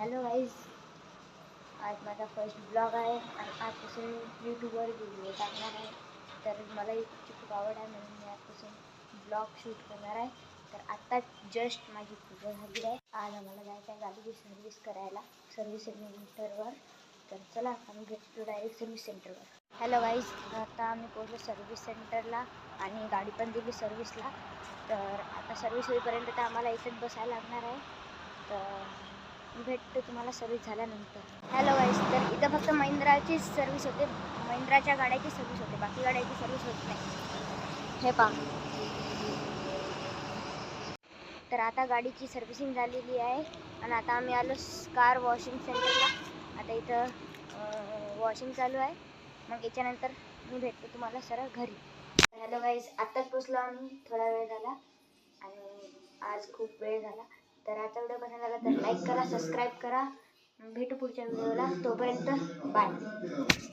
Hello guys, आज माझा first blog आहे आणि आजपासून यूट्यूबवर व्हिडिओ टाकणार आहे. तर मला यूट्यूबची खूप आवड आहे म्हणून मी आजपासून ब्लॉग शूट करणार आहे. तर आत्ता जस्ट माझी पूजा झाली आहे. आज आम्हाला जायचं आहे गाडीची सर्व्हिस करायला सर्व्हिस सेंटरवर. तर चला आम्ही भेटतो डायरेक्ट सर्व्हिस सेंटरवर. हॅलो गाईज, आता आम्ही पोहोचलो सर्व्हिस सेंटरला आणि गाडी पण दिली सर्व्हिसला. तर आता सर्व्हिस होईपर्यंत तर आम्हाला इथेच बसायला लागणार आहे. तर भेटतो तुम्हाला सर्व्हिस झाल्यानंतर. हॅलो गाईज, तर इथं फक्त महिंद्राची सर्व्हिस होते, महिंद्राच्या गाड्याची सर्व्हिस होते, बाकी गाड्याची सर्व्हिस होत नाही. हे पहा, तर आता गाडीची सर्व्हिसिंग झालेली आहे आणि आता आम्ही आलो कार वॉशिंग सेंटरला. आता इथं वॉशिंग चालू आहे. मग याच्यानंतर मी भेटतो तुम्हाला सरळ घरी. हॅलो गाईज, आत्ताच पोचलो आम्ही, थोडा वेळ झाला आणि आज खूप वेळ झाला. तर आजचा व्हिडिओ कसा झाला तर लाईक करा, सबस्क्राईब करा. भेटू पुढच्या व्हिडिओला, तोपर्यंत बाय.